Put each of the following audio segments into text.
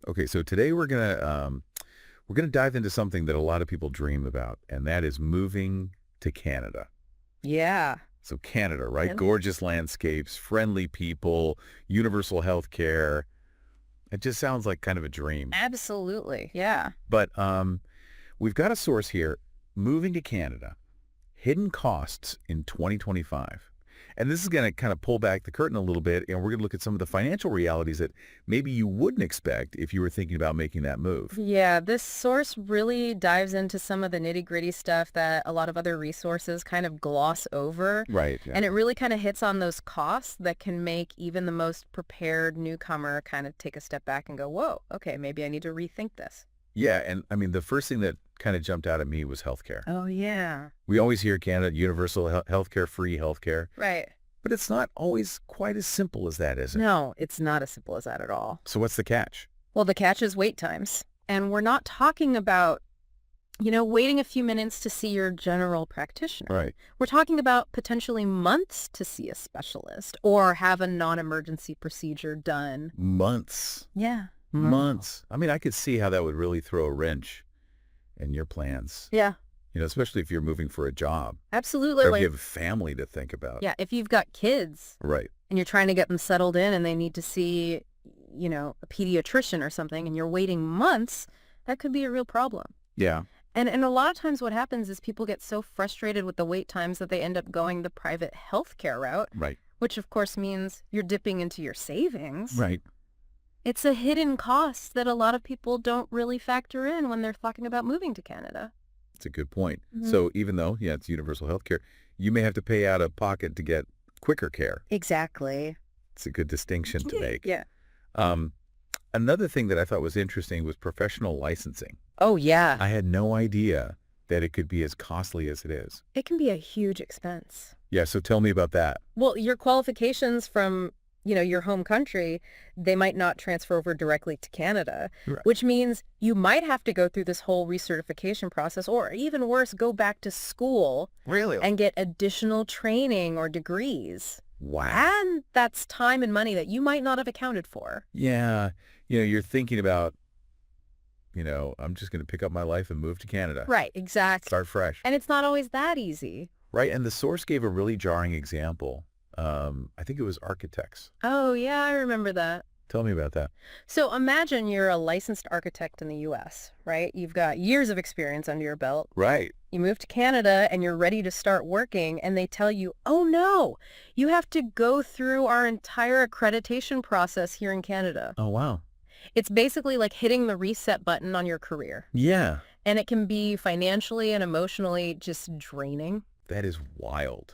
Okay, so today we're gonna dive into something that a lot of people dream about, and that is moving to Canada. Yeah. So Canada, right? And Gorgeous landscapes, friendly people, universal health care. It just sounds like kind of a dream. absolutely. Yeah. But we've got a source here, moving to Canada, hidden costs in 2025. And this is going to kind of pull back the curtain a little bit, and we're going to look at some of the financial realities that maybe you wouldn't expect if you were thinking about making that move. Yeah, this source really dives into some of the nitty-gritty stuff that a lot of other resources kind of gloss over. Right. Yeah. And it really kind of hits on those costs that can make even the most prepared newcomer kind of take a step back and go, whoa, okay, maybe I need to rethink this. Yeah, and I mean, the first thing that kind of jumped out at me was healthcare. Oh, yeah. We always hear Canada, universal healthcare, free healthcare, Right. but it's not always quite as simple as that, is it? No, it's not as simple as that at all. So what's the catch? Well, the catch is wait times. And we're not talking about, waiting a few minutes to see your general practitioner. Right. We're talking about potentially months to see a specialist or have a non-emergency procedure done. Months. Yeah. Months. I mean, I could see how that would really throw a wrench in your plans, Yeah, especially if you're moving for a job absolutely. or if Like, you have a family to think about. yeah, if you've got kids Right. and you're trying to get them settled in and they need to see, a pediatrician or something and you're waiting months, that could be a real problem. Yeah. And a lot of times what happens is people get so frustrated with the wait times that they end up going the private healthcare route, Right. which of course means you're dipping into your savings. Right. It's a hidden cost that a lot of people don't really factor in when they're talking about moving to Canada. That's a good point. Mhm. So even though, yeah, it's universal health care, you may have to pay out of pocket to get quicker care. Exactly. It's a good distinction to make. Yeah. Um, Another thing that I thought was interesting was professional licensing. Oh, yeah. I had no idea that it could be as costly as it is. It can be a huge expense. Yeah, so tell me about that. Well, your qualifications from, your home country, they might not transfer over directly to Canada, Right. which means you might have to go through this whole recertification process, or even worse, go back to school Really? and get additional training or degrees. Wow. And that's time and money that you might not have accounted for. Yeah, you're thinking about, I'm just going to pick up my life and move to Canada. Right, exactly. Start fresh. And it's not always that easy. Right, and the source gave a really jarring example. I think it was architects. Oh, yeah, I remember that. Tell me about that. So imagine you're a licensed architect in the U.S., right? You've got years of experience under your belt. Right. You move to Canada and you're ready to start working and they tell you, oh no, you have to go through our entire accreditation process here in Canada. Oh, wow. It's basically like hitting the reset button on your career. Yeah, And it can be financially and emotionally just draining. that is wild.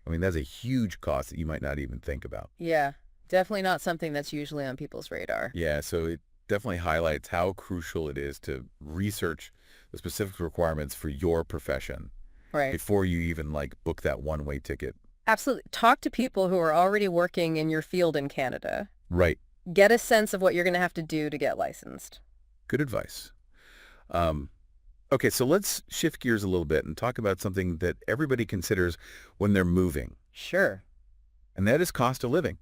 I mean, that's a huge cost that you might not even think about. Yeah, definitely not something that's usually on people's radar. Yeah, so it definitely highlights how crucial it is to research the specific requirements for your profession Right. before you even book that one-way ticket. Absolutely. Talk to people who are already working in your field in Canada. Right. Get a sense of what you're going to have to do to get licensed. Good advice. Okay, so let's shift gears a little bit and talk about something that everybody considers when they're moving, Sure. and that is cost of living.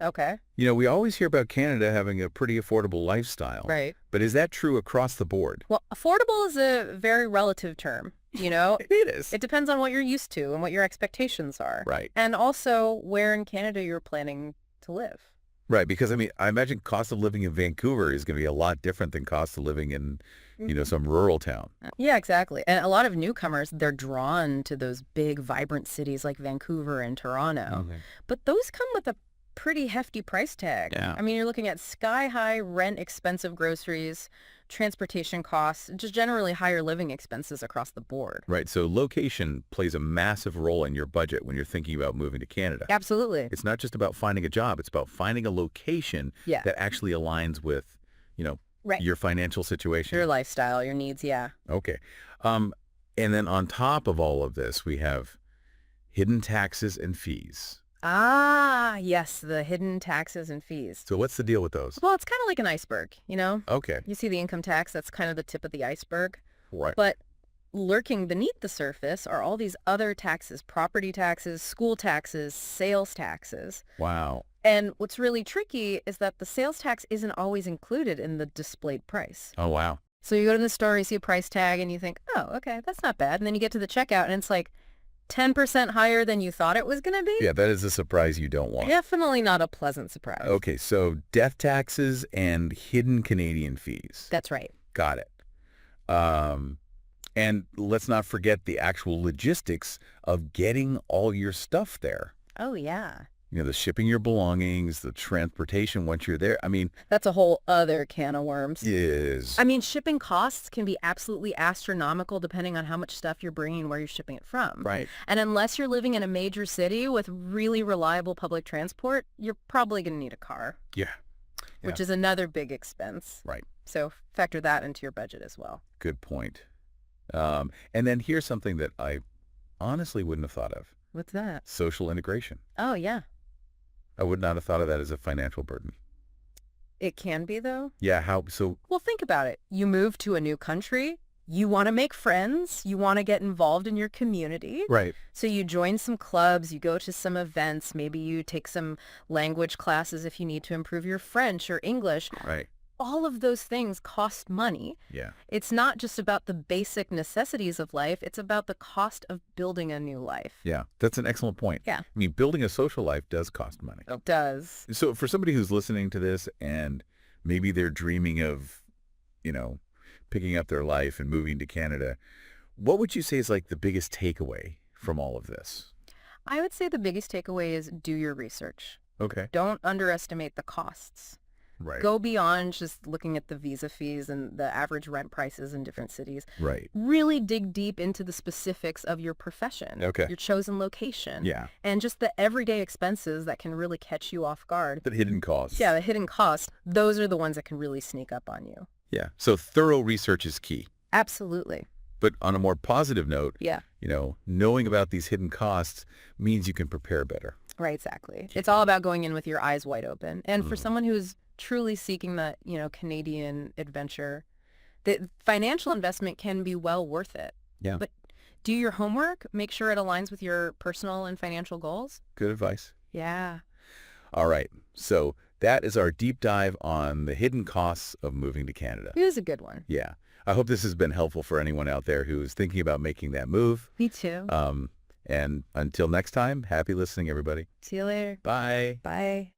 Okay. We always hear about Canada having a pretty affordable lifestyle, Right. but is that true across the board? Well, affordable is a very relative term, It is. It depends on what you're used to and what your expectations are. Right. And also where in Canada you're planning to live. Right, because I imagine cost of living in Vancouver is going to be a lot different than cost of living in, some rural town. Yeah, exactly. And a lot of newcomers, they're drawn to those big, vibrant cities like Vancouver and Toronto. Okay. But those come with a pretty hefty price tag. Yeah. I mean, you're looking at sky-high rent, expensive groceries, transportation costs, just generally higher living expenses across the board. Right, so location plays a massive role in your budget when you're thinking about moving to Canada. Absolutely. It's not just about finding a job. It's about finding a location Yeah. that actually aligns with, Right. your financial situation. Your lifestyle, your needs, yeah. Okay. And then on top of all of this, we have hidden taxes and fees. Ah, yes, the hidden taxes and fees. So what's the deal with those? Well, it's kind of like an iceberg, Okay. You see the income tax, that's kind of the tip of the iceberg. Right. But lurking beneath the surface are all these other taxes, property taxes, school taxes, sales taxes. Wow. And what's really tricky is that the sales tax isn't always included in the displayed price. Oh, wow. So you go to the store, you see a price tag, and you think, oh, okay, that's not bad. And then you get to the checkout, and it's like 10% higher than you thought it was going to be. Yeah, that is a surprise you don't want. Definitely not a pleasant surprise. Okay, so death taxes and hidden Canadian fees. That's right. Got it. And let's not forget the actual logistics of getting all your stuff there. Oh, yeah. You know, the shipping your belongings, the transportation once you're there. I mean, That's a whole other can of worms. is I mean, shipping costs can be absolutely astronomical depending on how much stuff you're bringing, where you're shipping it from. right. And unless you're living in a major city with really reliable public transport, you're probably going to need a car, Yeah. which is another big expense. Right. So factor that into your budget as well. Good point. And then here's something that I honestly wouldn't have thought of. What's that? Social integration. Oh, yeah. I would not have thought of that as a financial burden. It can be, though. Yeah, how so? Well, think about it. You move to a new country. You want to make friends. You want to get involved in your community. Right. So you join some clubs, you go to some events, maybe you take some language classes if you need to improve your French or English. Right. All of those things cost money. Yeah. It's not just about the basic necessities of life. It's about the cost of building a new life. Yeah. That's an excellent point. Yeah. I mean, building a social life does cost money. It does. So for somebody who's listening to this and maybe they're dreaming of, you know, picking up their life and moving to Canada, what would you say is like the biggest takeaway from all of this? I would say the biggest takeaway is do your research. Okay. Don't underestimate the costs. Right. Go beyond just looking at the visa fees and the average rent prices in different cities. Right. Really dig deep into the specifics of your profession, Okay. your chosen location, Yeah. and just the everyday expenses that can really catch you off guard. The hidden costs. Yeah, the hidden costs, those are the ones that can really sneak up on you. Yeah. So thorough research is key. Absolutely. But on a more positive note, Yeah, you know, knowing about these hidden costs means you can prepare better. right, exactly. It's all about going in with your eyes wide open. And for someone who's truly seeking that, Canadian adventure, the financial investment can be well worth it. Yeah. But do your homework, make sure it aligns with your personal and financial goals. Good advice. Yeah. All right. So that is our deep dive on the hidden costs of moving to Canada. It was a good one. Yeah. I hope this has been helpful for anyone out there who's thinking about making that move. Me too. And until next time, happy listening, everybody. See you later. Bye. Bye.